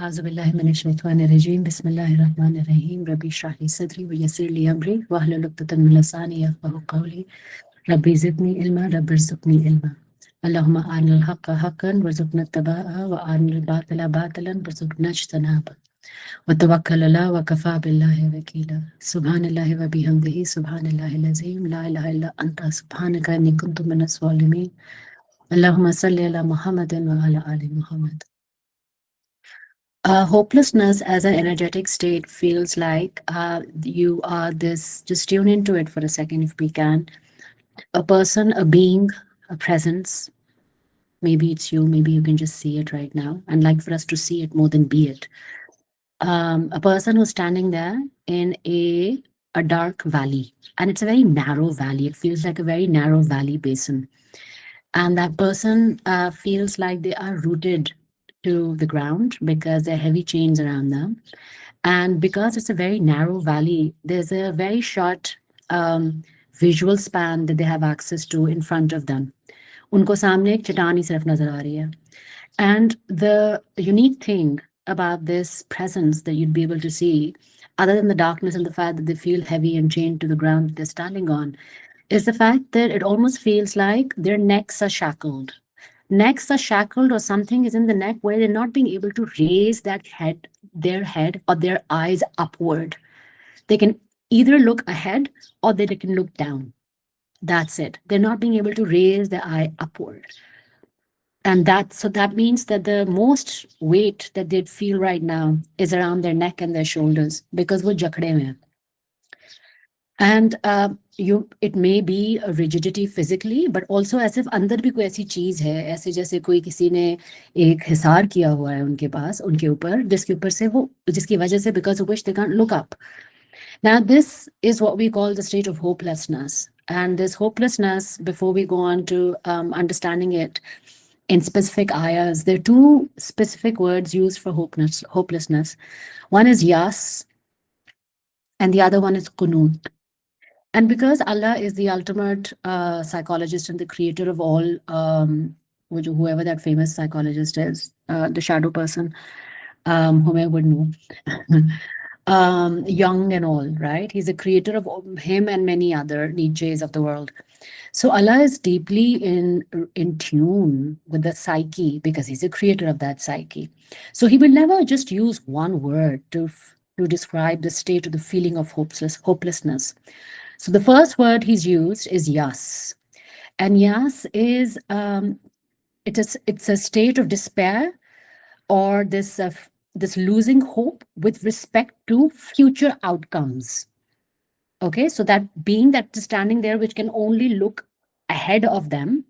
أعوذ بالله من الشيطان الرجيم بسم الله الرحمن الرحيم ربي اشرح لي صدري ويسر لي أمري واحلل عقدة من لساني يفقهوا قولي ربي زدني علما رب ارزقني علما اللهم أرنا الحق حقا وارزقنا اتباعه وأرنا الباطل باطلا وارزقنا اجتنابه وتوكل الله وكفى بالله وكيلا سبحان الله وبحمده سبحان الله العظيم لا إله إلا أنت سبحانك إني كنت من الظالمين اللهم صل على محمد وعلى آل محمد. Hopelessness as an energetic state feels like you are this, just tune into it for a second if we can. A person, a being, a presence. Maybe it's you, maybe you can just see it right now. And like for us to see it more than be it. A person who's standing there in a dark valley. And it's a very narrow valley. It feels like a very narrow valley basin. And that person feels like they are rooted to the ground because there are heavy chains around them. And because it's a very narrow valley, there's a very short visual span that they have access to in front of them. उनको सामने एक चट्टान ही सिर्फ नजर आ रही है. And the unique thing about this presence that you'd be able to see, other than the darkness and the fact that they feel heavy and chained to the ground that they're standing on, is the fact that it almost feels like their necks are shackled. Necks are shackled, or something is in the neck where they're not being able to raise their head or their eyes upward. They can either look ahead or they can look down. That's it. They're not being able to raise their eye upward. And that means that the most weight that they'd feel right now is around their neck and their shoulders because वो जकड़े में हैं. And it may be a rigidity physically, but also as if अंदर भी कोई ऐसी चीज है, ऐसे जैसे कोई किसी ने एक हिसार किया हुआ है उनके पास, उनके ऊपर, जिसकी वजह से because of which they can't look up. Now, this is what we call the state of hopelessness. And this hopelessness, before we go on to understanding it in specific ayahs, there are two specific words used for hopelessness. One is yas, and the other one is kunut. And because Allah is the ultimate psychologist and the creator of all, whoever that famous psychologist is, the shadow person, whom I would know, Jung and all, right? He's the creator of him and many other Nietzsche's of the world. So Allah is deeply in tune with the psyche because he's the creator of that psyche. So he will never just use one word to describe the state or the feeling of hopelessness. So the first word he's used is yas. And yas is, it's a state of despair or this losing hope with respect to future outcomes. Okay, so that being that is standing there, which can only look ahead of them.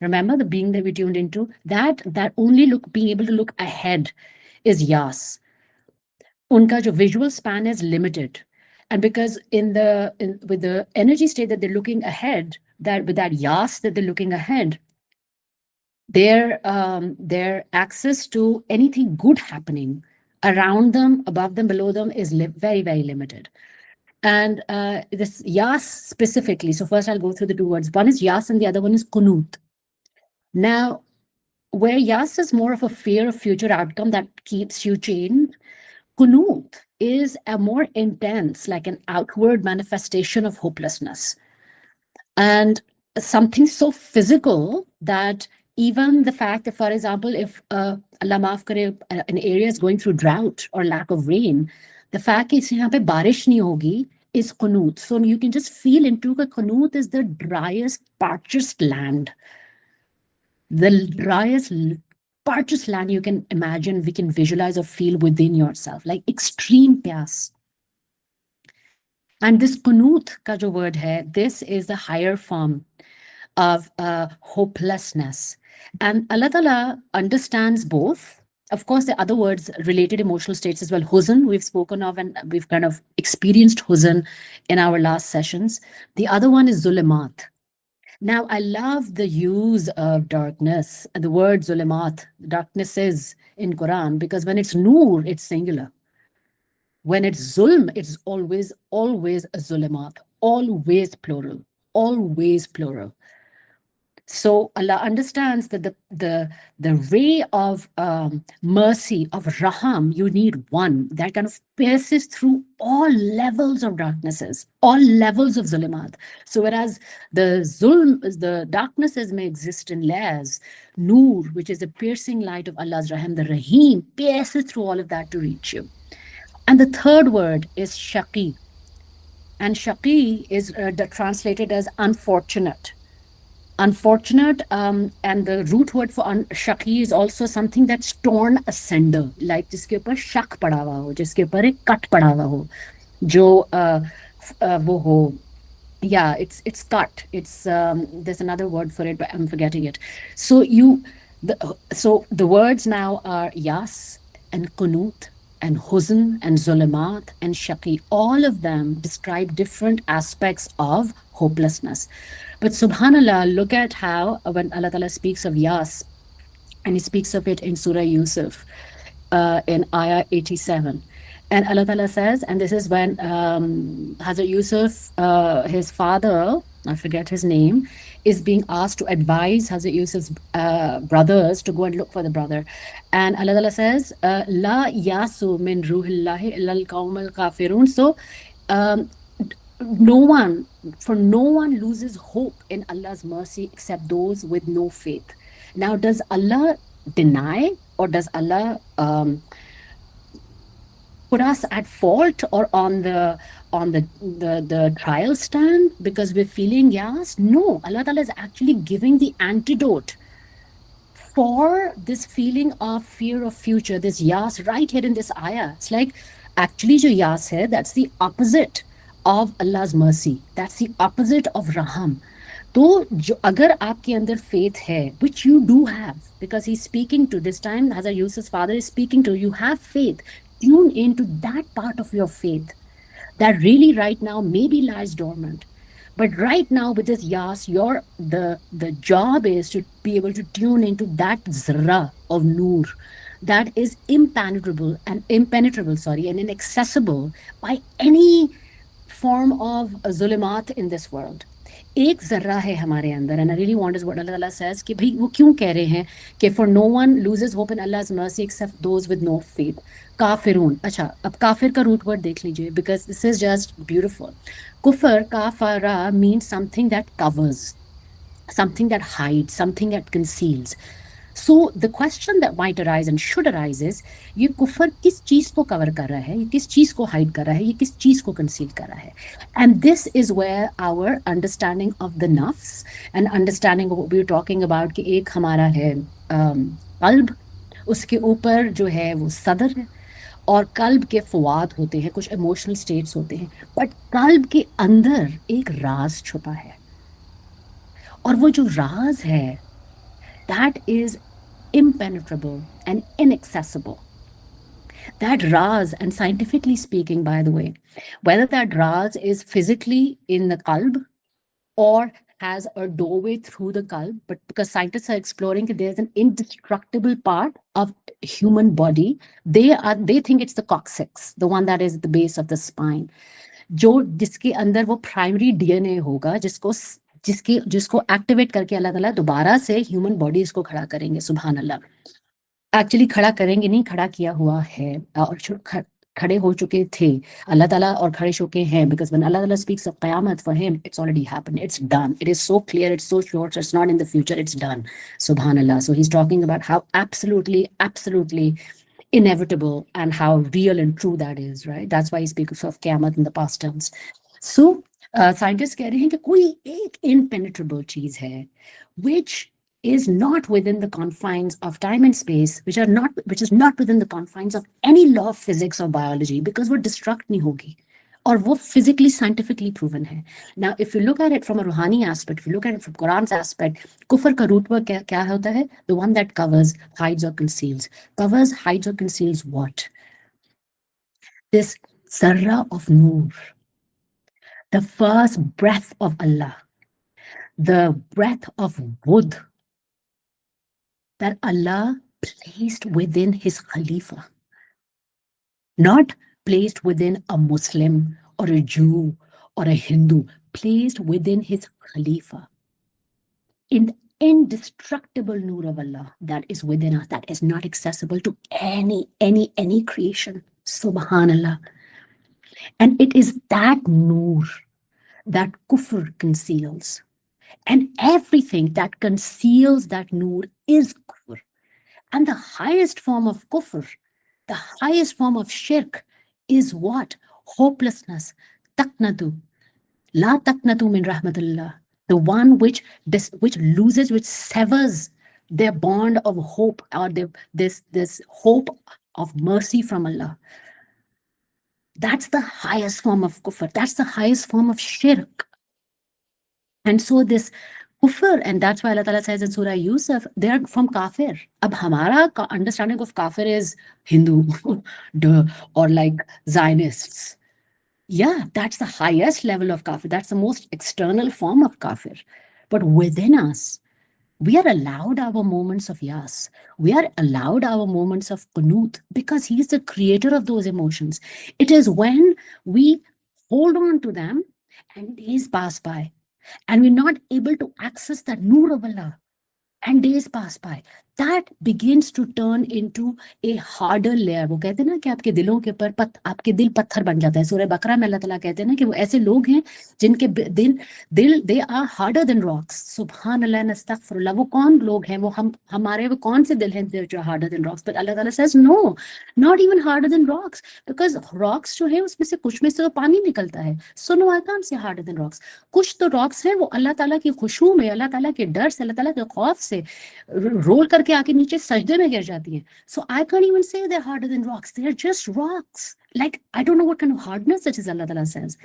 Remember the being that we tuned into, that only being able to look ahead is yas. Unka jo visual span is limited. And because with the energy state that they're looking ahead, with that yas that they're looking ahead, their access to anything good happening around them, above them, below them is very, very limited. And this yas specifically, so first I'll go through the two words. One is yas and the other one is kunut. Now, where yas is more of a fear of future outcome that keeps you chained, kunut is a more intense, like an outward manifestation of hopelessness. And something so physical that even the fact that, for example, if Allah maaf kare, an area is going through drought or lack of rain, the fact that yahan pe barish nahi hogi is qunut. So you can just feel into that qunut is the driest, parched land. The driest, parched land you can imagine, we can visualize or feel within yourself, like extreme pyas. And this qunut ka jo word hai, this is the higher form of hopelessness. And Allah Ta'ala understands both. Of course, the other words, related emotional states as well. Huzn, we've spoken of, and we've kind of experienced huzn in our last sessions. The other one is zulumat. Now, I love the use of darkness. The word zulumat, darkness is in Quran, because when it's nur, it's singular. When it's zulm, it's always a zulumat, always plural, always plural. So Allah understands that the ray of mercy, of raham, you need one that kind of pierces through all levels of darknesses, all levels of zulumat. So whereas the darknesses may exist in layers, Noor, which is the piercing light of Allah's rahim, the Rahim, pierces through all of that to reach you. And the third word is shaqi. And shaqi is translated as unfortunate. Unfortunate, and the root word for shaqi is also something that's torn asunder, like जिसके ऊपर शक पड़ा हुआ हो, जिसके ऊपर एक cut पड़ा हुआ हो, जो वो हो. Yeah, it's cut. It's there's another word for it, but I'm forgetting it. So the words now are yas and kunut and huzn and zulamat and shaqi. All of them describe different aspects of hopelessness. But subhanallah, look at how when Allah Ta'ala speaks of yas, and he speaks of it in Surah Yusuf, in Ayah 87. And Allah Ta'ala says, and this is when Hazrat Yusuf, his father, I forget his name, is being asked to advise Hazrat Yusuf's brothers to go and look for the brother. And Allah Ta'ala says, La yasu min ruhillahi illal qawmal kafirun. So, no one loses hope in Allah's mercy except those with no faith. Now, does Allah deny, or does Allah put us at fault or on the trial stand because we're feeling yes? No, Allah Ta'ala is actually giving the antidote for this feeling of fear of future, this yas right here in this ayah. It's like, actually jo yas hai, that's the opposite of Allah's mercy. That's the opposite of raham. तो जो अगर आपके अंदर faith है, which you do have, because he's speaking to, this time Hazrat Yusuf's father is speaking to, you have faith, tune into that part of your faith that really right now maybe lies dormant. But right now with this yas, the job is to be able to tune into that zra of noor that is impenetrable, and inaccessible by any form of zulumat in this world. एक जर्रा है हमारे अंदर, and I really want is what Allah Ta'ala says कि भाई वो क्यों कह रहे हैं कि for no one loses hope in Allah's mercy except those with no faith. काफिरून. अच्छा, अब काफिर का रूट वर्ड देख लीजिए, because this is just beautiful. Kufar, काफारा, means something that covers, something that hides, something that conceals. So the question that might arise and should arise is, ये कुफर किस चीज को कवर कर रहा है, ये किस चीज को हाइड कर रहा है, ये किस चीज को कंसील कर रहा है. And this is where our understanding of the nafs and understanding of what we were talking about, कि एक हमारा है कल्ब, उसके ऊपर जो है वो सदर है, और कल्ब के फवाद होते हैं, कुछ इमोशनल स्टेट्स होते हैं, बट कल्ब के अंदर एक राज छुपा है, और वो जो राज है, that is impenetrable and inaccessible. That raz, and scientifically speaking, by the way, whether that raz is physically in the qalb or has a doorway through the qalb, but because scientists are exploring that there's an indestructible part of human body, they think it's the coccyx, the one that is at the base of the spine, जो जिसके अंदर वो primary DNA होगा, जिसको activate करके अल्लाह ताला दोबारा से ह्यूमन बॉडीज को खड़ा करेंगे. सुभान अल्लाह. एक्चुअली खड़ा करेंगे नहीं, खड़ा किया हुआ है, और खड़े हो चुके थे अल्लाह ताला, और खड़े चुके हैं, because when Allah Ta'ala speaks of qiyamah, for him it's already happened, it's done, it is so clear, it's so short, so it's not in the future, it's done. Subhanallah. So he's talking about how absolutely inevitable and how real and true that is, right? That's why he speaks of qiyamah in the past tense. So scientist कह रहे हैं कि कोई एक impenetrable चीज है which is not within the confines of time and space, which is not within the confines of any law of physics or biology, because वो destruct नहीं होगी, और वो physically scientifically proven है. Now if you look at it from a ruhani aspect, if you look at it from Quran's aspect, कुफर का root word क्या होता है? The one that covers, hides or conceals. Covers, hides or conceals what? This zarra of noor, the first breath of Allah, the breath of wood that Allah placed within his Khalifa, not placed within a Muslim or a Jew or a Hindu, placed within his Khalifa. In indestructible Noor of Allah that is within us, that is not accessible to any creation. Subhanallah. And it is that Noor that kufr conceals. And everything that conceals that Noor is kufr. And the highest form of kufr, the highest form of shirk is what? Hopelessness. Taqnatu. La taqnatu min rahmatillah. The one which loses, which severs their bond of hope, or this hope of mercy from Allah. That's the highest form of kufr. That's the highest form of shirk. And so this kufr, and that's why Allah Ta'ala says in Surah Yusuf, they're from kafir. Ab hamara understanding of kafir is Hindu or like Zionists. Yeah, that's the highest level of kafir. That's the most external form of kafir. But within us, we are allowed our moments of yas. We are allowed our moments of qunut because he is the creator of those emotions. It is when we hold on to them and days pass by and we're not able to access that Noor of Allah, and days pass by, that begins to turn into a harder layer. वो कहते हैं ना कि आपके दिलों के ऊपर आपके दिल पत्थर बन जाता है. सूरह बकरा में अल्लाह ताला कहते हैं ना कि वो ऐसे लोग हैं जिनके दिल they are harder than rocks. सुभान अल्लाह व अस्तगफिरुल्लाह. वो कौन लोग हैं? वो हमारे वो कौन से दिल हैं जो हार्डर देन रॉक्स? बट अल्लाह ताला says no, not even harder than rocks, because rocks जो है उसमें से कुछ में से तो पानी निकलता है. So no, I can't say harder than rocks. कुछ तो रॉक्स हैं वो अल्लाह ताला की खुशू में, अल्लाह ताला के डर से, अल्लाह ताला के खौफ से रोल करके आके नीचे सजदे में गिर जाती हैं. सो आई can even say they are harder than rocks. They are just rocks. Like I don't know what kind of hardness it is. Allah ताला सेज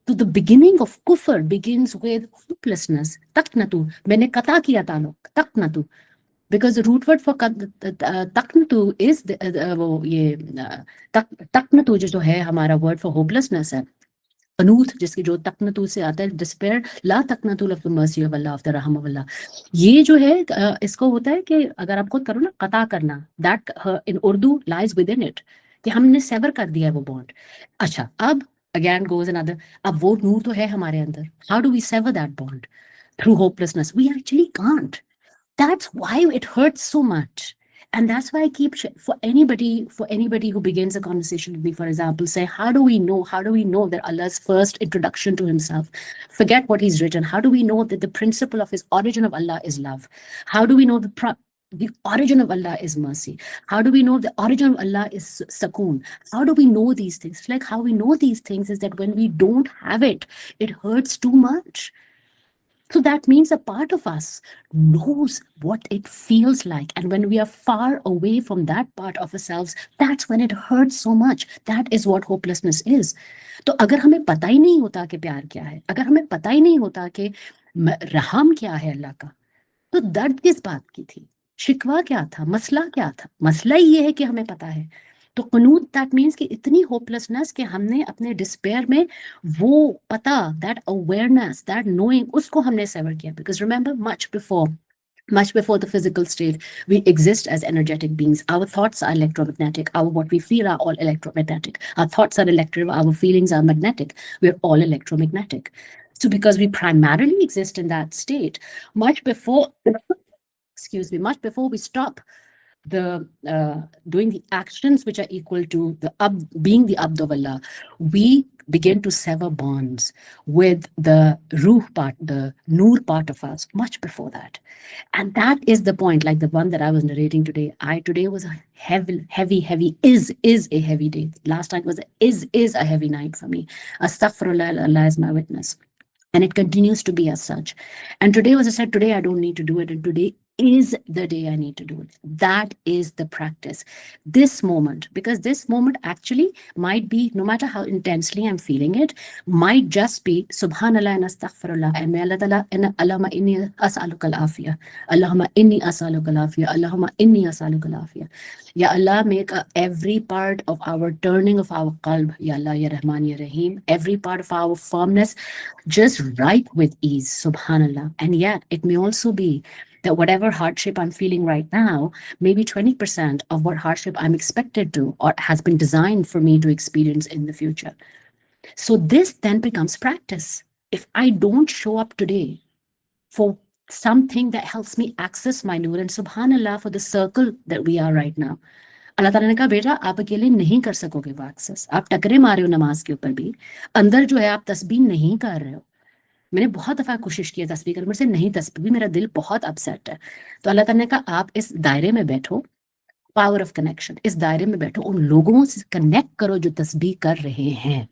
तो the beginning of kufr begins with hopelessness. Taqnatu, मैंने कता किया ताल्लुक. Taqnatu, because the root word for taqnatu is वो ये taqnatu जो है हमारा word for hopelessness है. अनूथ जिसकी जो तकनतू से आता है, डिस्पेयर. ला तकनतू of the mercy of Allah, of the रहम ऑफ अल्लाह. ये जो है इसको होता है कि अगर आप खुद करो ना, कता करना, that in Urdu lies with in it, कि हमने सेवर कर दिया है वो बॉन्ड. अच्छा, अब अगेन गोज अनदर. अब वो नूर तो है हमारे अंदर. How do we sever that bond? Through hopelessness. We actually can't. That's why it hurts so much. And that's why I keep for anybody who begins a conversation with me, for example, say, how do we know that Allah's first introduction to himself, forget what he's written, how do we know that the principle of his origin of Allah is love? How do we know the origin of Allah is mercy? How do we know the origin of Allah is sakoon? How do we know these things? Like how we know these things is that when we don't have it, it hurts too much. So that means a part of us knows what it feels like. And when we are far away from that part of ourselves, that's when it hurts so much. That is what hopelessness is. तो अगर हमें पता ही नहीं होता कि प्यार क्या है, अगर हमें पता ही नहीं होता कि रहम क्या है अल्लाह का, तो दर्द किस बात की थी? शिकवा क्या था? मसला क्या था? मसला ये है कि हमें पता है. तो कनूत दैट मीन्स कि इतनी होपलेसनेस कि हमने अपने डिस्पेयर में वो पता, दैट अवेयरनेस, दैट नोइंग, उसको हमने सेवर किया. Because remember much before the physical state, we exist as energetic beings. Our thoughts are electromagnetic. What we feel are all electromagnetic. Our thoughts are electric. Our feelings are magnetic. We're all electromagnetic. So because we primarily exist in that state, much before much before we stop doing the actions which are equal to being the abd of Allah, we begin to sever bonds with the ruh part, the noor part of us, much before that. And that is the point, like the one that I was narrating today. Today was a heavy, is a heavy day. Last night was is a heavy night for me. Astaghfirullah, Allah is my witness. And it continues to be as such. And today, as I said, today I don't need to do it. And today is the day I need to do it. That is the practice. This moment, because this moment actually might be, no matter how intensely I'm feeling it, might just be Subhanallah and Astaghfirullah. And may Allah Ta'ala, Allahumma inni as'aluka al-afiyah. Allahumma inni as'aluka al-afiyah. Allahumma inni as'aluka al-afiyah. Ya Allah, make every part of our turning of our qalb, Ya Allah, Ya Rahman, Ya Rahim, every part of our firmness just right with ease. Subhanallah. And yet, it may also be that whatever hardship I'm feeling right now, maybe 20% of what hardship I'm expected to or has been designed for me to experience in the future. So this then becomes practice. If I don't show up today for something that helps me access my nur, and subhanallah for the circle that we are right now. अल्लाह ताला ने कहा बेटा आप अकेले नहीं कर सकोगे वो एक्सेस, आप टकरे मारे हो नमाज के ऊपर भी, अंदर जो है आप तस्बीह नहीं कर रहे हो। मैंने बहुत दफा कोशिश की है तस्बीह करने, मुझसे नहीं तस्बीह, मेरा दिल बहुत अपसेट है। तो अल्लाह ताला ने कहा आप इस दायरे में बैठो, पावर ऑफ कनेक्शन, इस दायरे में बैठो, उन लोगों से कनेक्ट करो जो तस्बीह कर रहे हैं,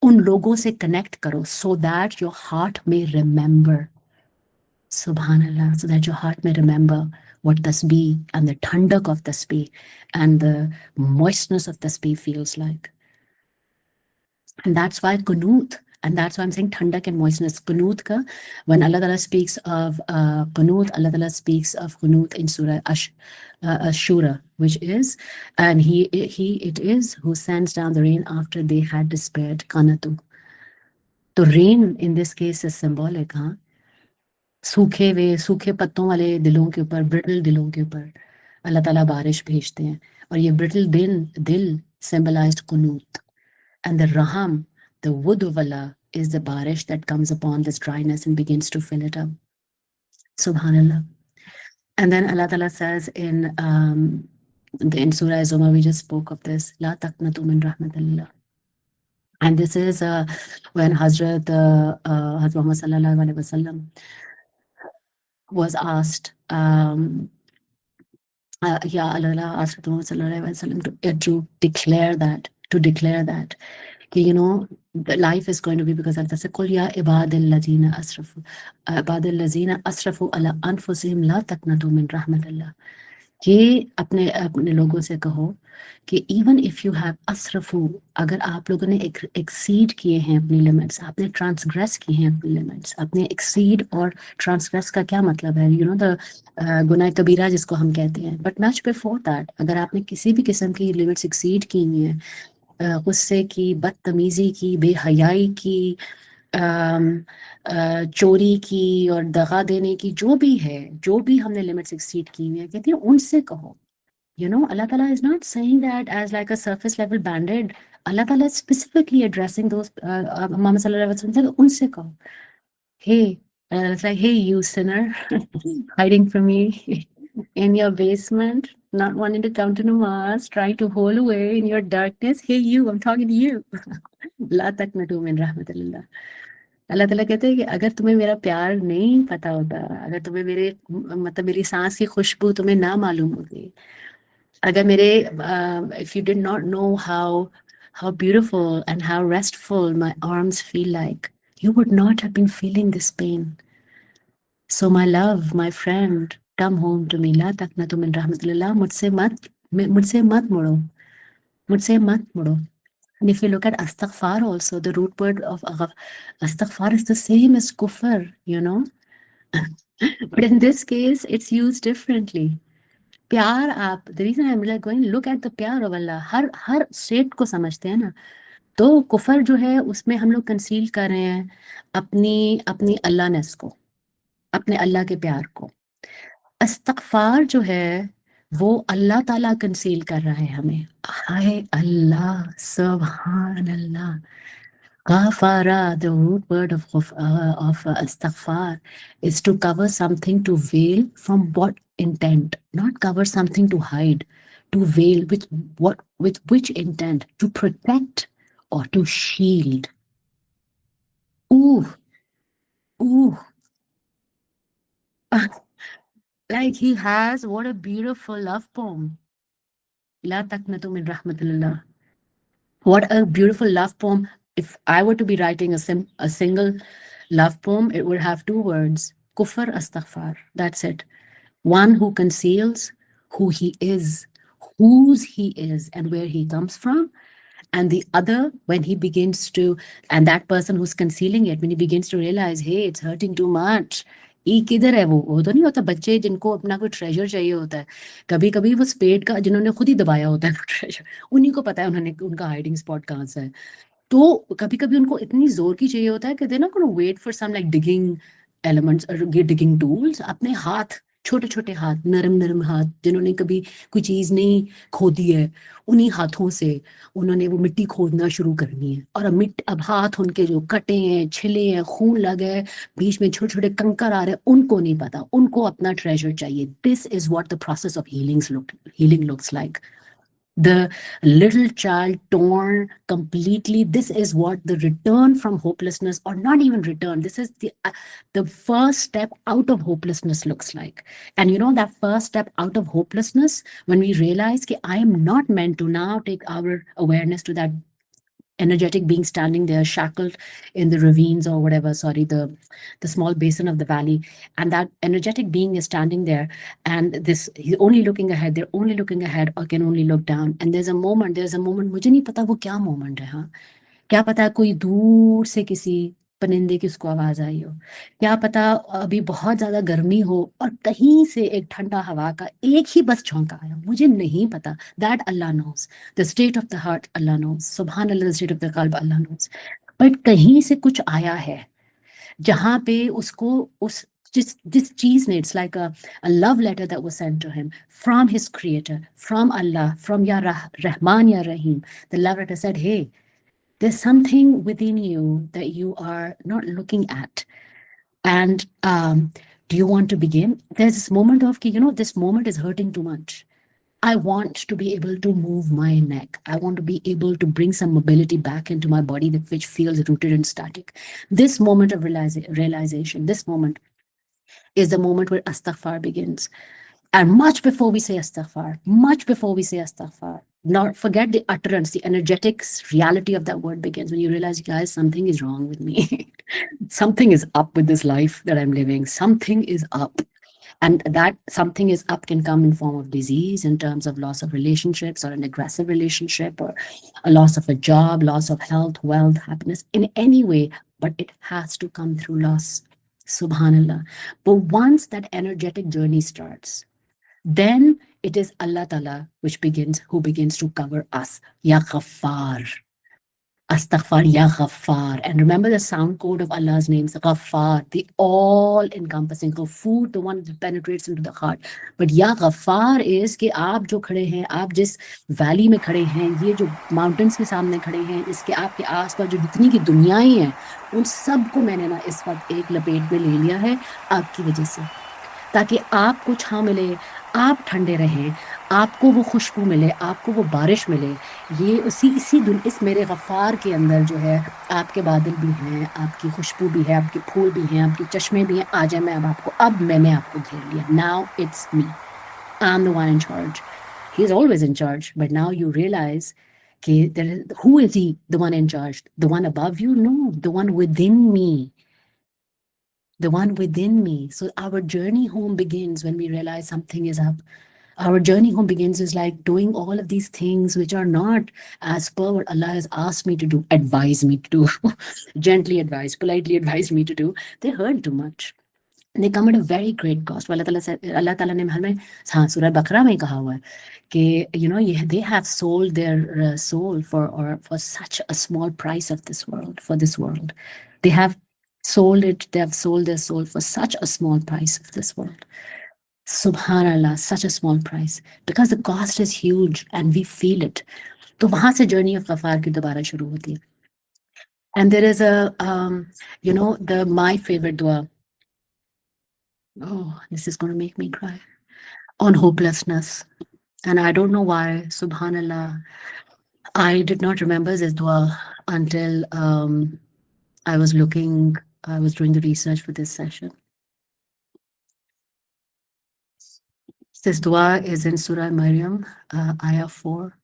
उन लोगों से कनेक्ट करो, so that your heart may remember. Subhanallah, so that your heart may remember what tasbih and the thandak of tasbih and the moistness of tasbih feels like. And that's why Qunut, and that's why I'm saying thandak and moistness. Qunut ka, when Allah Ta'ala speaks of Qunut, Allah Ta'ala speaks of Qunut in Surah Ashura, which is, and it is who sends down the rain after they had despaired, Qanatu. So rain in this case is symbolic, huh? सूखे पत्तों वाले दिलों के ऊपर, brittle दिलों के ऊपर अल्लाह ताला बारिश भेजते हैं, और ये ब्रिटल दिल symbolized Qunut, and the raham, the wood of Allah, is the barish that comes upon this dryness and begins to fill it up. Subhanallah. And then Allah Ta'ala says in Surah Zumar, we just spoke of this, La taqnatu min rahmatillah. And this is when Hazrat Muhammad sallallahu alaihi wasallam was asked, Allah asked Muhammad sallallahu alaihi wasallam to declare that, you know, the life is going to be because of this. Qul ya ibadil ladina asrafu ala anfusihim la taqnatu min rahmatillah. कि अपने लोगों से कहो कि even if you have असरफू, अगर आप लोगों ने एक्सीड किए हैं अपनी लिमिट्स, आपने ट्रांसग्रेस किए हैं अपनी लिमिट्स, आपने एक्सीड और ट्रांसग्रेस का क्या मतलब है, यू नो द गुनाह कबीरा जिसको हम कहते हैं, बट मच बिफोर दैट, अगर आपने किसी भी किस्म की लिमिट्स एक्सीड की हुई हैं, गुस्से की, बदतमीजी की, बेहयाई की, चोरी की और दगा देने की, जो भी है, जो भी हमने लिमिट्स एक्सीड की हुई है, कहती है उनसे कहो. You know, Allah Ta'ala is not saying that as like a surface level bandit. Allah Ta'ala is specifically addressing those Muhammad Sallallahu Alaihi Wasallam, unse kaho, hey, it's like, hey you sinner, hiding from me in your basement, not wanting to come to namaz, trying to hole away in your darkness, hey you, I'm talking to you. La taqnatu min rahmatillah. अल्लाह ताला कहते हैं कि अगर तुम्हें मेरा प्यार नहीं पता होता, अगर तुम्हें मेरे मतलब मेरी सांस की खुशबू तुम्हें ना मालूम होती, अगर मेरे if you did not know how beautiful and how restful my arms feel like, you would not have been feeling this pain. So my love, my friend, come home to me. La taqnatu min rahmatillah. मुझसे मत मुड़ो, मुझसे मत मुड़ो. And if you look at astaghfar also, the root word of astaghfar is the same as kufr, you know. But in this case, it's used differently. प्यार आप, the reason I'm like going, look at the प्यार of Allah, her state को समझते हैं ना. तो कुफर जो है उसमें हम लोग कंसील कर रहे हैं अपनी अल्लाहनेस को, अपने अल्लाह के प्यार को. अस्तगफार जो है वो अल्लाह ताला कंसील कर रहा है हमें. हाय अल्लाह, सुभान अल्लाह. Ghafara, the root word of astaghfar, is to cover something, to veil. From what intent? Not cover something to hide, to veil. With which intent? To protect or to shield. Ooh. Like he has, what a beautiful love poem. La taqnatu min rahmatillah. What a beautiful love poem. If I were to be writing a single love poem, it would have two words: kufr, astaghfar. That's it. One who conceals who he is, whose he is, and where he comes from. And the other, when he begins to, and that person who's concealing it, when he begins to realize, hey, it's hurting too much. ये किधर है? वो तो नहीं होता बच्चे जिनको अपना कोई ट्रेजर चाहिए होता है, कभी कभी वो स्पेड का जिन्होंने खुद ही दबाया होता है ट्रेजर, उन्हीं को पता है उन्होंने उनका हाइडिंग स्पॉट कहाँ से है. तो कभी कभी उनको इतनी जोर की चाहिए होता है कि they not gonna wait for some like digging elements और डिगिंग टूल्स. अपने हाथ छोटे छोटे हाथ, नरम नरम हाथ, जिन्होंने कभी कोई चीज नहीं खोदी है, उन्हीं हाथों से उन्होंने वो मिट्टी खोदना शुरू करनी है। और अब हाथ उनके जो कटे हैं, छिले हैं, खून लगा है, बीच में छोटे छोटे कंकर आ रहे हैं, उनको नहीं पता, उनको अपना ट्रेजर चाहिए। This is what the process of healing looks like. The little child torn completely. This is what the return from hopelessness, or not even return, this is the first step out of hopelessness looks like. And you know, that first step out of hopelessness, when we realize that I am not meant to, now take our awareness to that energetic being standing there shackled in the ravines, or whatever, sorry, the small basin of the valley, and that energetic being is standing there, and this, he's only looking ahead, they're only looking ahead, or can only look down. And there's a moment, मुझे नहीं पता वो क्या moment है, हाँ, क्या पता कोई दूर से किसी परिंदे की उसको आवाज आई हो, क्या पता अभी बहुत ज्यादा गर्मी हो और कहीं से एक ठंडा हवा का एक ही बस झोंका आया, मुझे नहीं पता। That Allah knows, the state of the heart Allah knows, सुभान अल्लाह, द स्टेट ऑफ द कल्ब अल्लाह नोस। बट कहीं से कुछ आया है जहां पे उसको उस जिस चीज ने, it's like a love letter that was sent to him from his creator, from Allah, from Ya Rahman Ya Rahim. The love letter said, hey, there's something within you that you are not looking at. And do you want to begin? There's this moment of, you know, this moment is hurting too much. I want to be able to move my neck. I want to be able to bring some mobility back into my body that which feels rooted and static. This moment of realization, this moment is the moment where astaghfar begins. And much before we say astaghfar, not forget the utterance, the energetics, reality of that word begins when you realize, guys, something is wrong with me. Something is up with this life that I'm living. Something is up. And that something is up can come in form of disease, in terms of loss of relationships, or an aggressive relationship, or a loss of a job, loss of health, wealth, happiness, in any way. But it has to come through loss. Subhanallah. But once that energetic journey starts, then it is Allah Ta'ala who begins to cover us. Ya Ghaffar. Astaghfar, Ya Ghaffar. And remember the sound code of Allah's names, Ghaffar, the all-encompassing. Ghafur, the one that penetrates into the heart. But Ya Ghaffar is कि आप जो खड़े हैं, आप जिस valley में खड़े हैं, ये जो माउंटेन्स के सामने खड़े हैं, इसके आपके आसपास जो जितनी की दुनियाएं हैं, उन सबको मैंने ना इस वक्त एक लपेट में ले लिया है आपकी वजह से, ताकि आपको छां मिले, आप ठंडे रहें, आपको वो खुशबू मिले, आपको वो बारिश मिले। ये इस मेरे गफ़ार के अंदर जो है, आपके बादल भी हैं, आपकी खुशबू भी है, आपके फूल भी हैं, आपके चश्मे भी हैं। आ जाए, अब मैंने आपको घेर लिया। Now it's me, I am the one in charge. He is always in charge, but now you realise कि who is he, the one in charge? The one above you? No, the one within me. The one within me. So our journey home begins when we realize something is up. Our journey home begins is like doing all of these things which are not as per what Allah has asked me to do, advise me to do, gently advise, politely advise me to do. They hurt too much. They come at a very great cost. Allah Ta'ala ने हमें, हाँ, सूरह बकरा में कहा हुआ है कि, you know, they have sold their soul for such a small price of this world, for this world. They have sold their soul for such a small price of this world. Subhanallah, such a small price, because the cost is huge and we feel it. तो वहां से journey of Ghafar की दोबारा शुरू होती है. And there is a, you know, my favorite dua. Oh, this is going to make me cry. On hopelessness. And I don't know why, Subhanallah, I did not remember this dua until I was doing the research for this session. This dua is in Surah Maryam, ayah 4.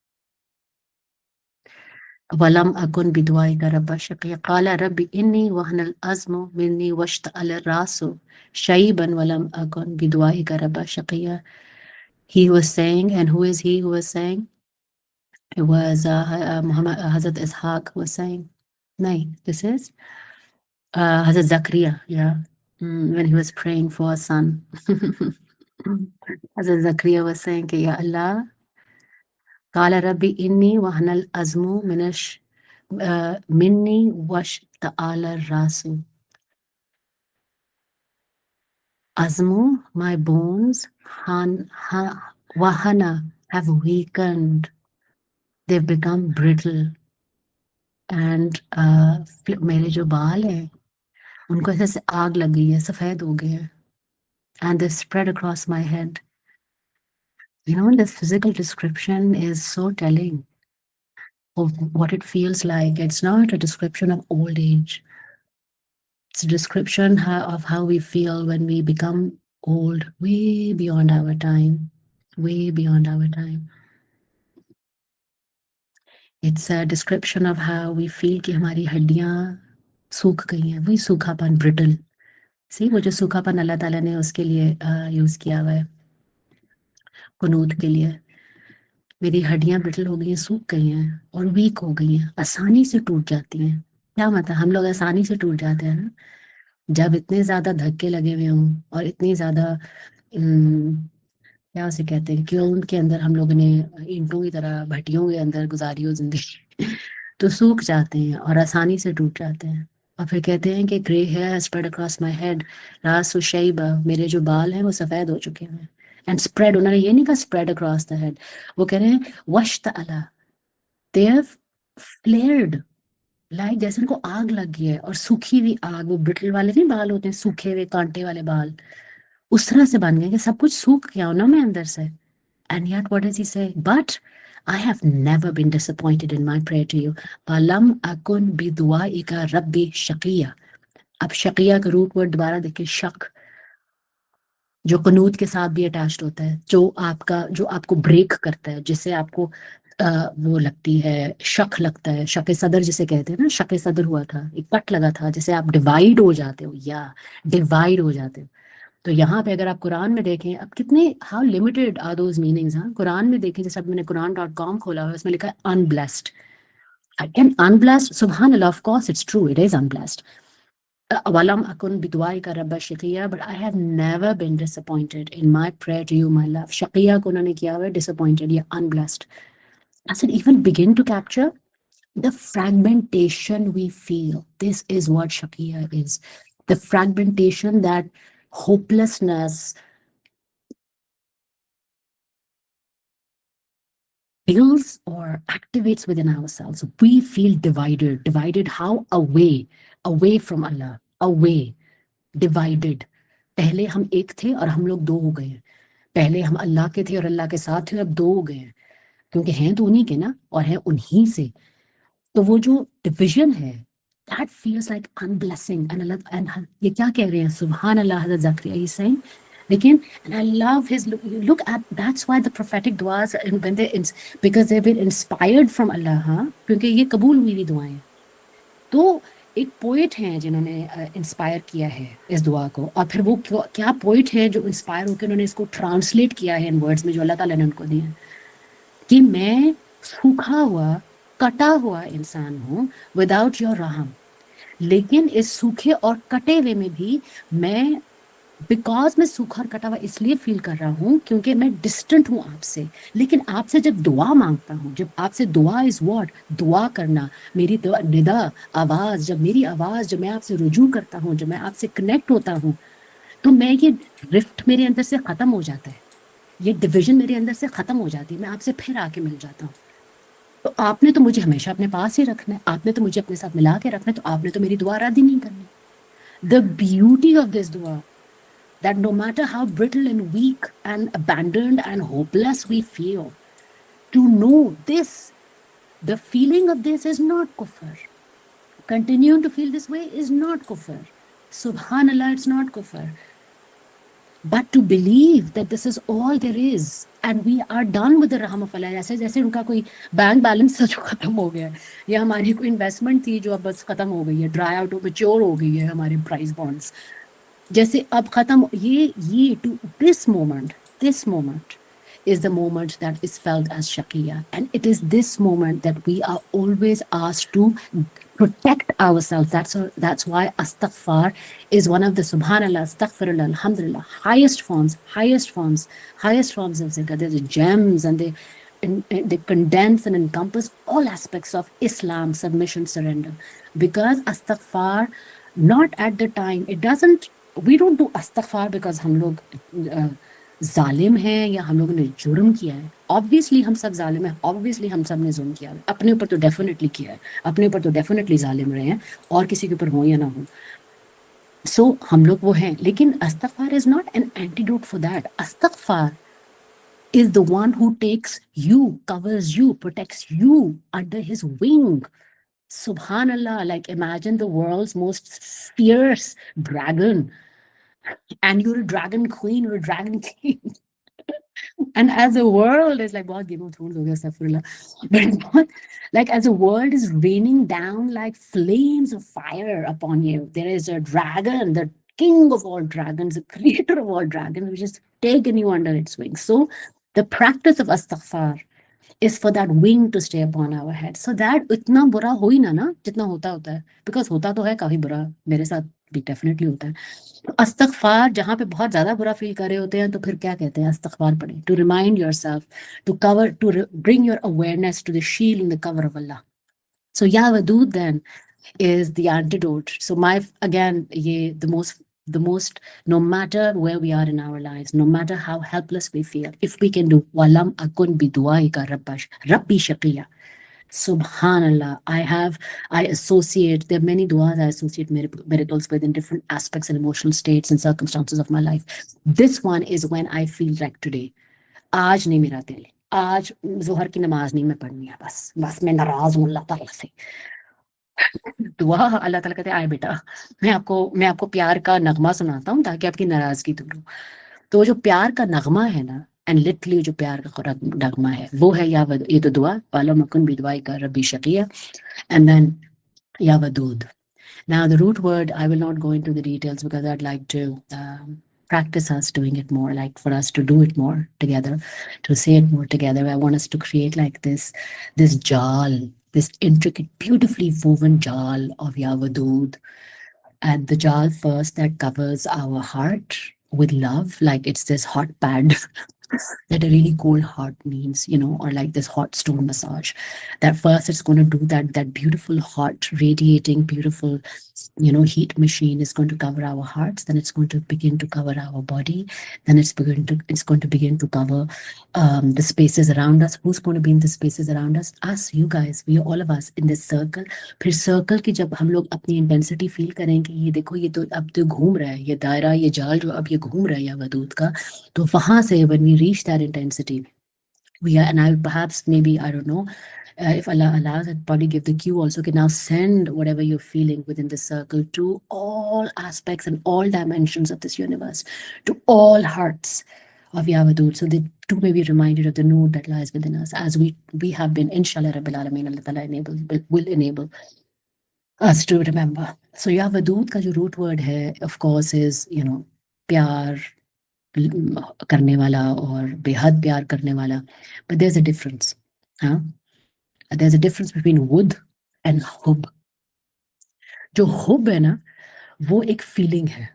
وَلَمْ أَكُنْ بِدُعَائِكَ رَبَّ شَقِيًّا قَالَ رَبِّ إِنِّي وَهَنَ الْعَظْمُ مِنِّي وَاشْتَعَلَ الرَّأْسُ شَيْبًا وَلَمْ أَكُنْ بِدُعَائِكَ رَبَّ شَقِيًّا. He was saying, and who is he who was saying? It was Muhammad Hazrat Ishaq was saying. No, this is Hazrat Zakaria, yeah, when he was praying for a son. Hazrat Zakaria was saying, Ya Allah, قال ربي إني وهن العظم مني واشتعل الرأس. Azmu, my bones, wahana, have weakened. They've become brittle. And मेरे जो बाल हैं उनको ऐसे आग लग गई है, सफेद हो गए हैं. And they've spread across my head. You know, this physical description is so telling of what it feels like. It's not a description of old age. It's a description of how we feel when we become old, way beyond our time, way beyond our time. It's a description of how we feel कि हमारी हड्डियां सूख गई हैं, वही सूखापन, brittle. See, वो जो सूखापन अल्लाह ताला ने उसके लिए यूज किया हुआ है, कुनूत के लिए. मेरी हड्डियां ब्रिटल हो गई हैं, सूख गई हैं और वीक हो गई हैं, आसानी से टूट जाती हैं. क्या मतलब, हम लोग आसानी से टूट जाते हैं ना, जब इतने ज्यादा धक्के लगे हुए हों और इतनी ज्यादा क्या उसे कहते हैं कि उनके अंदर हम लोगों ने ईंटों की तरह भट्टियों के अंदर गुजारी हो जिंदगी तो सूख जाते हैं और आसानी से टूट जाते हैं. और फिर कहते हैं कि grey hair spread across my head, रास शैबा, मेरे जो बाल हैं वो सफेद हो चुके हैं. एंड स्प्रेड, उन्होंने ये नहीं कहा स्प्रेड अक्रॉस द हेड, वो कह रहे हैं वश अला, दे हैव फ्लेयर्ड, लाइक जैसे उनको आग लग गई है. और सूखी हुई आग, वो ब्रिटल वाले नहीं बाल होते हैं, सूखे हुए कांटे वाले बाल, उस तरह से बन गए कि सब कुछ सूख गया हो ना मैं अंदर से. And yet, what does he say? But I have never been disappointed in my prayer to you. Alam akun biduaika rabbi shaqiya. अब शकिया का रूट वर्ड दोबारा देखिए, शक, जो कनूत के साथ भी अटैच्ड होता है, जो आपको ब्रेक करता है, जिससे आपको वो लगती है, शक लगता है, शक सदर जिसे कहते हैं ना, शक सदर हुआ था, एक कट लगा था, जिसे आप डिवाइड हो जाते हो या डिवाइड हो जाते हो. तो यहाँ पे अगर आप कुरान में देखें, अब कितने, how limited are those meanings. हाँ, कुरान में देखें, जैसे अब मैंने Quran.com खोला हुआ है, उसमें लिखा है अनब्लेस्ड. अगेन अनब्लेस्ड, सुभान अल्लाह, of course it's true, it is unblessed. Walam akun biduaika rabba shaqiya, but I have never been disappointed in my prayer to you, my love. Shaqiya ko unhone kiya hua hai, disappointed या unblessed. Does it even begin to capture the fragmentation we feel? This is what shaqiya is. The fragmentation, that hopelessness builds or activates within ourselves. We feel divided. Divided how? Away from Allah, away, divided. पहले हम एक थे और हम लोग दो हो गए हैं. पहले हम अल्लाह के थे और अल्लाह के साथ थे, अब दो हो गए हैं, क्योंकि हैं तो उन्हीं के ना, और हैं उन्हीं से. तो वो जो डिविजन है, that feels like unblessing. And Allah, and ये क्या कह रहे हैं, सुभान अल्लाह, हज़रत ज़करिया is saying. लेकिन, and I love his look at, that's why the prophetic duas, when they, because they've been inspired from Allah, हाँ, क्योंकि ये कबूल हुई हुई दुआएं. तो एक पोइट हैं जिन्होंने इंस्पायर किया है इस दुआ को, और फिर वो क्या पोइट है जो इंस्पायर होकर उन्होंने इसको ट्रांसलेट किया है इन वर्ड्स में जो अल्लाह ताला ने उनको दिए हैं, कि मैं सूखा हुआ, कटा हुआ इंसान हूँ विदाउट योर रहम, लेकिन इस सूखे और कटे हुए में भी मैं, बिकॉज मैं सूखा और कटा हुआ इसलिए फील कर रहा हूँ क्योंकि मैं डिस्टेंट हूँ आपसे. लेकिन आपसे जब दुआ मांगता हूँ, जब आपसे दुआ इज व्हाट, दुआ करना, मेरी निदा आवाज, जब मेरी आवाज, जब मैं आपसे रुजू करता हूँ, जब मैं आपसे कनेक्ट होता हूँ, तो मैं, ये रिफ्ट मेरे अंदर से खत्म हो जाता है, ये डिविजन मेरे अंदर से खत्म हो जाती है, मैं आपसे फिर आके मिल जाता हूँ. तो आपने तो मुझे हमेशा अपने पास ही रखना है, आपने तो मुझे अपने साथ मिला के रखना है, तो आपने तो मेरी दुआ रद्द ही नहीं करनी. द ब्यूटी ऑफ दिस दुआ, that no matter how brittle and weak and abandoned and hopeless we feel, to know this, the feeling of this is not kufr. Continuing to feel this way is not kufr. Subhanallah, it's not kufr. But to believe that this is all there is and we are done with the raham of Allah, जैसे जैसे उनका कोई bank balance जो खत्म हो गया, या हमारी कोई इन्वेस्टमेंट थी जो अब बस खत्म हो गई है, ड्राई आउट, मैच्योर हो गई है हमारे प्राइस बॉन्ड्स, जैसे अब खत्म, ये to this moment is the moment that is felt as shaqiya, and it is this moment that we are always asked to protect ourselves. That's why astaghfar is one of the, subhanallah, astaghfirullah, alhamdulillah, highest forms of zikr. There's gems, and they condense and encompass all aspects of Islam, submission, surrender, because astaghfar, not at the time, it doesn't, we don't do अस्तगफार because हम लोग जालिम हैं या हम लोगों ने जुर्म किया है. ऑब्वियसली हम सब जालिम हैं, ऑब्वियसली हम सब ने जुर्म किया है, अपने ऊपर तो डेफिनेटली किया है, अपने ऊपर तो डेफिनेटली जालिम रहे हैं, और किसी के ऊपर हो या ना हो. सो हम लोग वो हैं, लेकिन अस्तगफार is not an antidote for that. अस्तगफार is the one who takes you, covers you, protects you under his wing. Subhanallah, like imagine the world's most fierce dragon, and you're a dragon queen or a dragon king. And as the world is like, बहुत Game of Thrones हो गया, astaghfirullah. But like as the world is raining down like flames of fire upon you, there is a dragon, the king of all dragons, the creator of all dragons, which has taken you under its wings. So the practice of astaghfar is for that wing to stay upon our head, so that इतना बुरा हो ही ना जितना होता है, because होता तो है काफी बुरा, मेरे साथ भी डेफिनेटली होता है. तो अस्तगफार जहाँ पे बहुत ज्यादा बुरा फील कर रहे होते हैं, तो फिर क्या कहते हैं, अस्तगफार पढ़ें, to remind yourself, to cover, to bring your awareness to the shield in the cover of अल्लाह. So Ya Wadud then is the antidote. So my, again, the most, no matter where we are in our lives, no matter how helpless we feel, if we can do walam akun bi duaika rabbi shaqiya. Subhanallah, I associate, there are many du'as I associate miracles with in different aspects and emotional states and circumstances of my life. This one is when I feel like today, आज नहीं मेरा दिल, आज जोहर की नमाज नहीं मैं पढ़नी है, बस मैं नाराज हूँ अल्लाह ताला से. दुआ अल्लाह ताला कहते हैं, आए बेटा, मैं आपको प्यार का नगमा सुनाता हूँ ताकि आपकी नाराजगी दूर हो. तो जो प्यार का नगमा है ना, एंड लिटरली जो प्यार का नगमा है, वो है ये तो दुआ वाला मकुन भी दुआई का रबी शकिया, and then Ya Wadud. Now the root word, I will not go into the details because I'd like to practice us doing it more, like for us to do it more together, to say it more together. I want us to create like this jal, this intricate, beautifully woven jal of Ya Wadud. And the jal first that covers our heart with love, like it's this hot pad that a really cold heart means, or like this hot stone massage. That first it's going to do that beautiful, hot, radiating, beautiful, heat machine is going to cover our hearts. Then it's going to begin to cover our body. Then it's going to begin to cover the spaces around us. Who's going to be in the spaces around us? Us, you guys, we all of us in this circle. फिर circle की जब हम लोग अपनी intensity feel करेंगे, ये देखो, ये तो अब तो घूम रहा है, ये दायरा, ये जाल जो अब ये घूम रहा है या वदूद का, तो वहां से when we reach that intensity, we are, and I perhaps, maybe, I don't know, if Allah allows, I'd probably give the cue also, can now send whatever you're feeling within the circle to all aspects and all dimensions of this universe, to all hearts of Ya Wadud, so they too may be reminded of the noor that lies within us, as we have been, inshallah Rabbil Alameen, Allah Ta'ala will enable us to remember. So Ya Wadud ka jo root word hai, of course, is, प्यार करने वाला और बेहद प्यार करने वाला. But there's a difference. There's a difference between wud and hub. जो hub है ना, वो एक feeling है.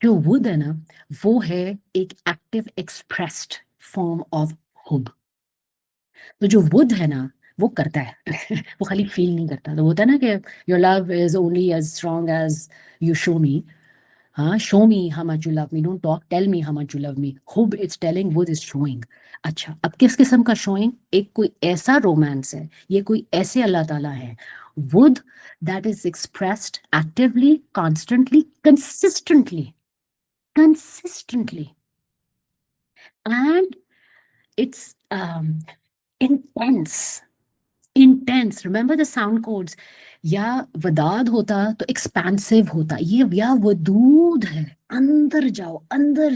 जो wud है ना, वो है एक active expressed form of hub. तो जो wud है ना, वो करता है. वो खाली feel नहीं करता. तो होता है ना कि your love is only as strong as you show me. Show me how much you love me. Don't talk, tell me how much you love me. Hub, it's telling, wud is showing. अच्छा, अब किस किस्म का showing? एक कोई ऐसा romance है, ये कोई ऐसे अल्लाह ताला है. Wud that is expressed actively, constantly, consistently. And it's intense. Remember the sound codes. या वदाद होता तो एक्सपेंसिव होता, ये या वदूद है, अंदर जाओ, अंदर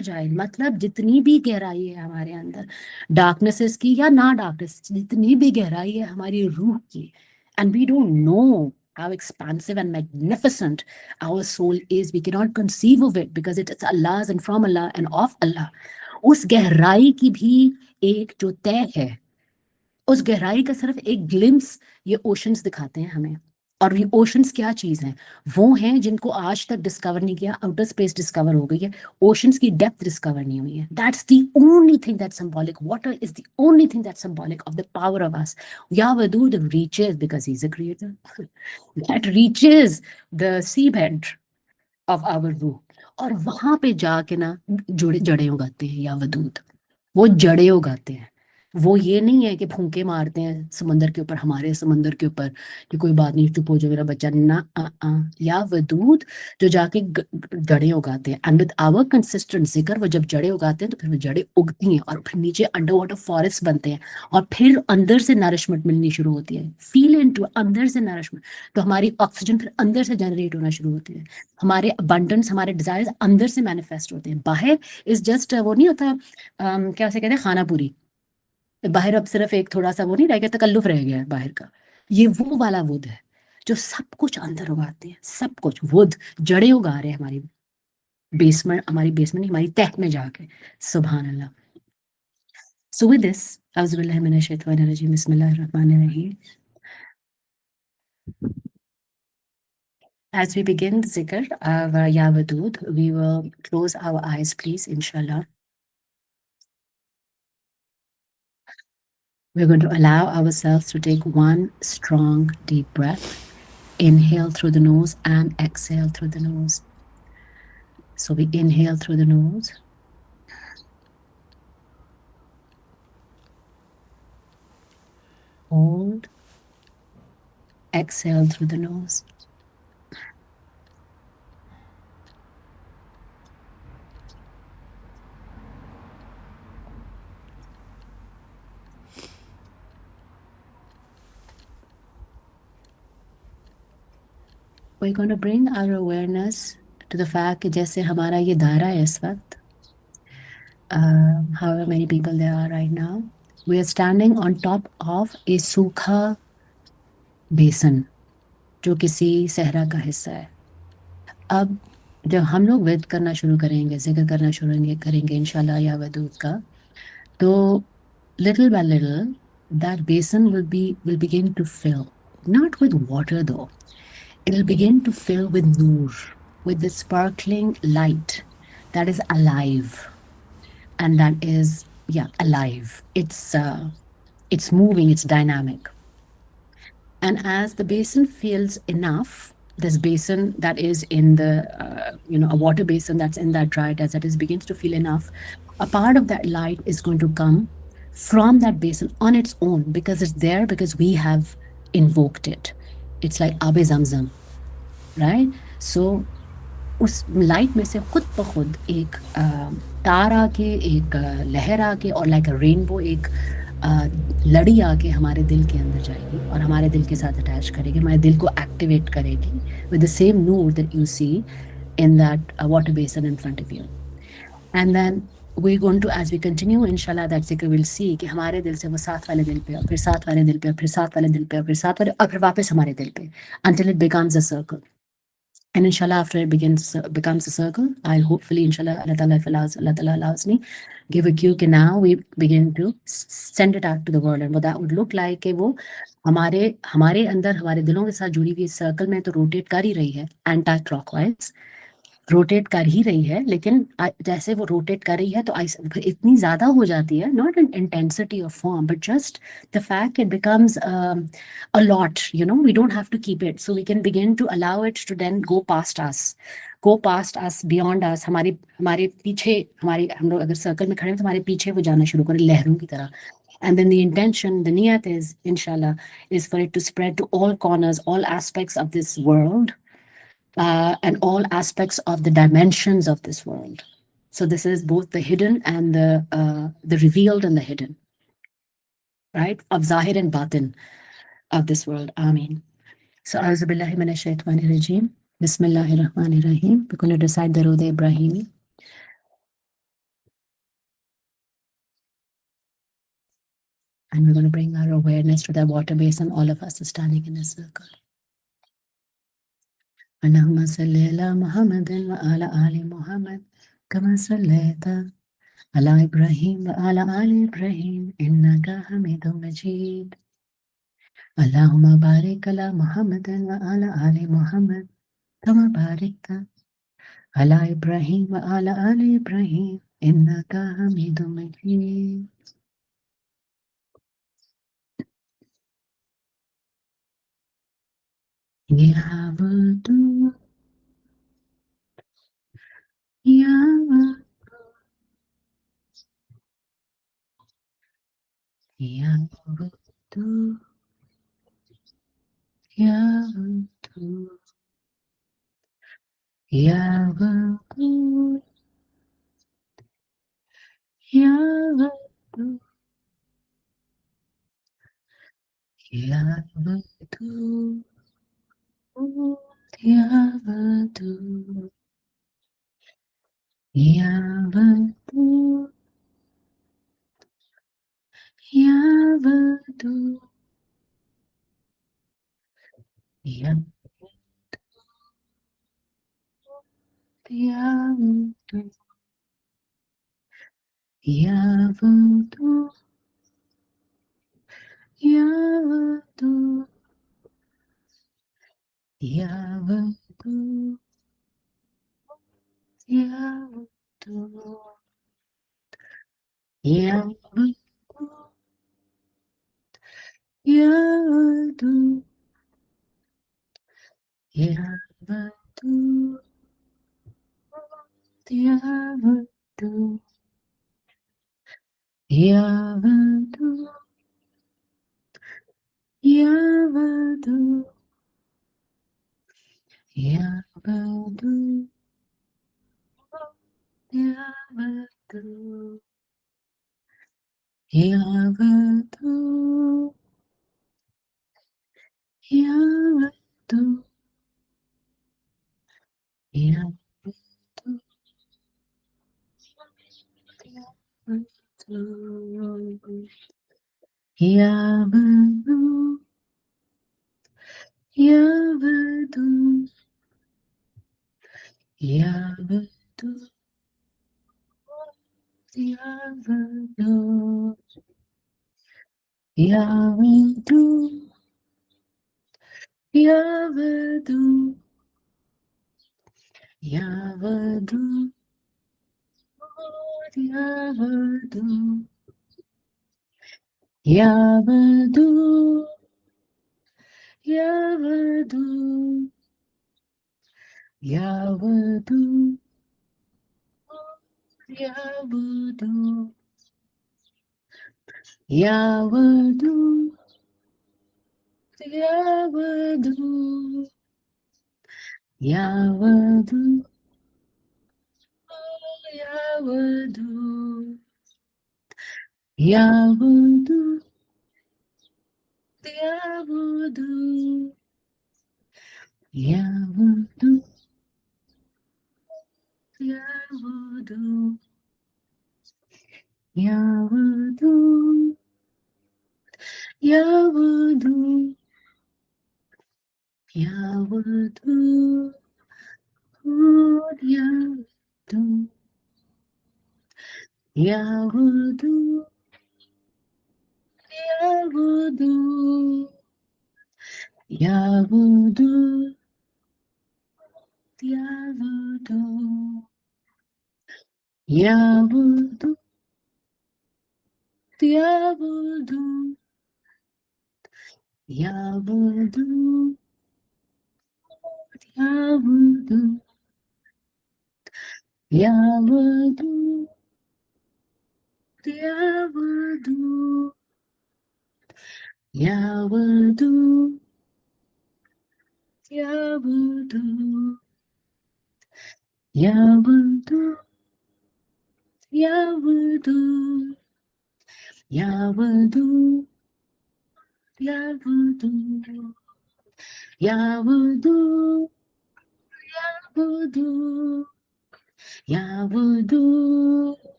जाए, मतलब जितनी भी गहराई है हमारे अंदर, डार्कनेसेस की या ना डार्कनेस, जितनी भी गहराई है हमारी रूह की, and we don't know how expansive and magnificent our soul is. We cannot conceive of it because it is Allah's and from Allah and of Allah. उस गहराई की भी एक जो तय है, उस गहराई का सिर्फ एक ग्लिम्स ये ओशंस दिखाते हैं हमें. और ये ओशंस क्या चीज हैं? वो हैं जिनको आज तक डिस्कवर नहीं किया. आउटर स्पेस डिस्कवर हो गई है, ओशंस की डेप्थ डिस्कवर नहीं हुई है. That's the only thing that's symbolic. Water is the only thing that's symbolic of the power of us. या वदूद reaches, because he is a creator, that reaches the seabed of our रूह, और वहां पे जाके ना जुड़े जड़े उगाते हैं या वदूद, वो जड़े उगाते हैं। वो ये नहीं है कि फूंके मारते हैं समंदर के ऊपर, हमारे समंदर के ऊपर, कि कोई बात नहीं चुप हो जाओ मेरा बच्चा, ना या वदूद जो जाके जड़ें उगाते हैं। एंड विद आवर कंसिस्टेंट जिक्र, वो जब जड़ें उगाते हैं तो फिर वो जड़ें उगती हैं और फिर नीचे अंडर वाटर फॉरेस्ट बनते हैं, और फिर अंदर से नरिशमेंट मिलनी शुरू होती है। फील इनटू अंदर से नरिशमेंट, तो हमारी ऑक्सीजन फिर अंदर से जनरेट होना शुरू होती है, हमारे अबंडेंस, हमारे डिजायर्स अंदर से मैनिफेस्ट होते हैं। बाहर इज जस्ट वो नहीं होता, क्या उसे कहते हैं, खाना पूरी। बाहर अब सिर्फ एक थोड़ा सा वो नहीं रह गया, तकल्लुफ रह गया है बाहर का। ये वो वाला वुड है जो सब कुछ अंदर उगाते हैं, सब कुछ वुड, जड़ें उगा रहे हैं हमारी बेसमेंट, हमारी बेसमेंट हमारी तह में जाके। सुभान अल्लाह। सो विद दिस, औज़ुबिल्लाहि मिनश शैतानिर रजीम, बिस्मिल्लाहिर रहमानिर रहीम। As we begin the zikr of Ya Wadud, we will close our eyes, please, inshallah. We're going to allow ourselves to take one strong, deep breath. Inhale through the nose and exhale through the nose. So we inhale through the nose. Hold. Exhale through the nose. We're going to bring our awareness to the fact कि जैसे हमारा ये दायरा है इस वक्त, however many people there are right now, we are standing on top of a सूखा बेसन जो किसी सहरा का हिस्सा है। अब जब हम लोग विद करना शुरू करेंगे, जिक्र करना शुरू करेंगे इंशाल्लाह या वदूद का, तो little by little that basin will begin to fill, not with water though. It'll begin to fill with noor, with the sparkling light that is alive, and that is, yeah, alive. It's moving, it's dynamic. And as the basin fills enough, this basin that is in the, a water basin that's in that dry desert is begins to fill enough, a part of that light is going to come from that basin on its own, because it's there because we have invoked it. It's like Abe Zamzam, right? So उस light में से खुद ब खुद एक तार आके, एक लहर आके, और लाइक अ रेनबो एक लड़ी आके हमारे दिल के अंदर जाएगी और हमारे दिल के साथ अटैच करेगी, हमारे दिल को एक्टिवेट करेगी विद द सेम नूर that you see in that water basin in front of you. And then we going to, as we continue इंशाल्लाह दैट जिक्र, विल सी कि हमारे दिल से वो साथ वाले दिल पे, और फिर साथ वाले दिल पे, और फिर साथ वाले दिल पे, और फिर साथ वाले, और फिर वापस हमारे दिल पे, until it becomes a circle. And inshallah, after it becomes a circle, I hopefully, inshallah, Allah Ta'ala allows me, give a cue कि now we begin to send it out to the world. And what that would look like कि वो हमारे हमारे अंदर, हमारे दिलों के साथ जुड़ी हुई सर्कल में तो रोटेट कर ही रही है, एंटी क्लॉकवाइज रोटेट कर ही रही है, लेकिन जैसे वो रोटेट कर रही है तो इतनी ज्यादा हो जाती है, not in intensity of form, but just the fact it becomes a lot, we don't have to keep it, so we can begin to allow it to then go past us, beyond us, हमारे हमारे पीछे, हमारे, हम लोग अगर circle में खड़े हैं तो हमारे पीछे वो जाना शुरू करें लहरों की तरह। And then the intention, the niyat is, inshallah, is for it to spread to all corners, all aspects of this world, and all aspects of the dimensions of this world. So this is both the hidden and the revealed and the hidden, right? Of Zahir and Batin of this world. Ameen. So, A'udhu Billahi Minash Shaitanir Rajim. Bismillahir Rahmanir Rahim. We're going to recite the Rood Ibrahimi. And we're going to bring our awareness to the water basin. All of us are standing in a circle. Allahumma salli ala Muhammadin wa ala ali Muhammad. Kama sallaita ala Ibrahim wa ala ali Ibrahim. Innaka Hamidum Majid. Allahumma barik ala Muhammadin wa ala ali Muhammad. Kama barikta ala Ibrahim wa ala ali Ibrahim. Innaka Hamidum Majid. Ya Wadud,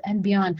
and beyond.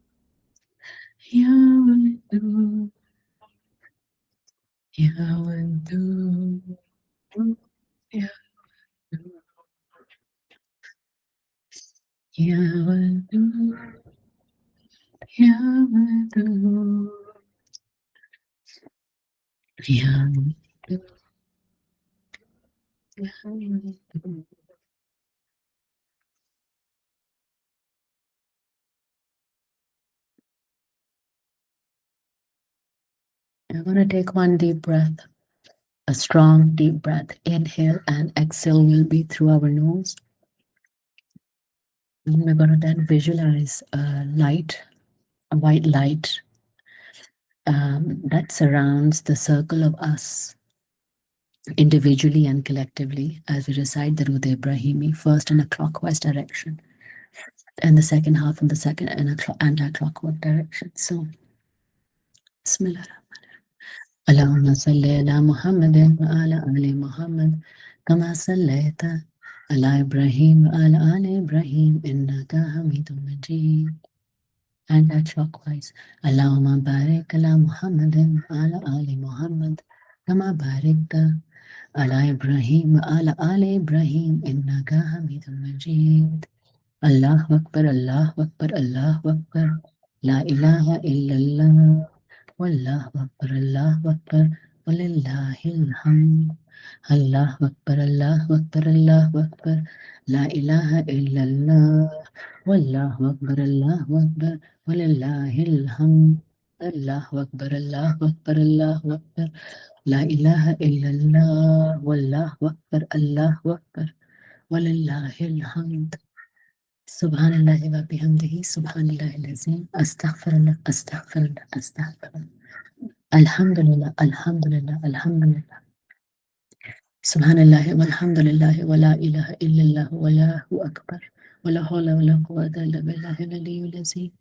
Ya Wadud, Ya Wadud, Ya Ya Wadud, Ya Wadud, Ya Wadud, Ya Wadud. I'm gonna take one deep breath. A strong deep breath. Inhale and exhale will be through our nose. And we're gonna then visualize a light, a white light that surrounds the circle of us individually and collectively as we recite the Durud Ibrahimi, first in a clockwise direction and the second half in the second in a anti-clockwise direction. So, Bismillah. اللهم صل على محمد وعلى آل محمد كما صليت على إبراهيم وعلى آل إبراهيم إنك حميد مجيد. Anti-clockwise. اللهم بارك على محمد وعلى آل محمد كما باركت على إبراهيم وعلى آل إبراهيم إنك حميد مجيد. الله أكبر الله أكبر الله أكبر لا إله إلا الله والله أكبر الله أكبر ولله الحمد. الله أكبر الله أكبر الله أكبر لا إله إلا الله والله أكبر الله أكبر ولله الحمد. الله أكبر الله أكبر الله أكبر لا إله إلا الله والله أكبر الله أكبر ولله الحمد. سبحان الله وبحمده سبحان الله العظيم. أستغفر الله أستغفر الله أستغفر الله. الحمد لله الحمد لله الحمد لله. سبحان الله والحمد لله ولا إله إلا الله والله أكبر ولا حول ولا قوة إلا بالله العلي العظيم.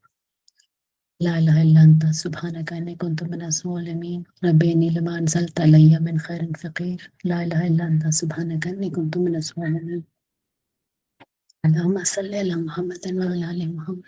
لا إله إلا أنت سبحانك إني كنت من الظالمين. ربي إني لما أنزلت علي من خير فقير. لا إله إلا أنت سبحانك إني كنت من الظالمين. اللهم صل على محمد وعلى آل محمد.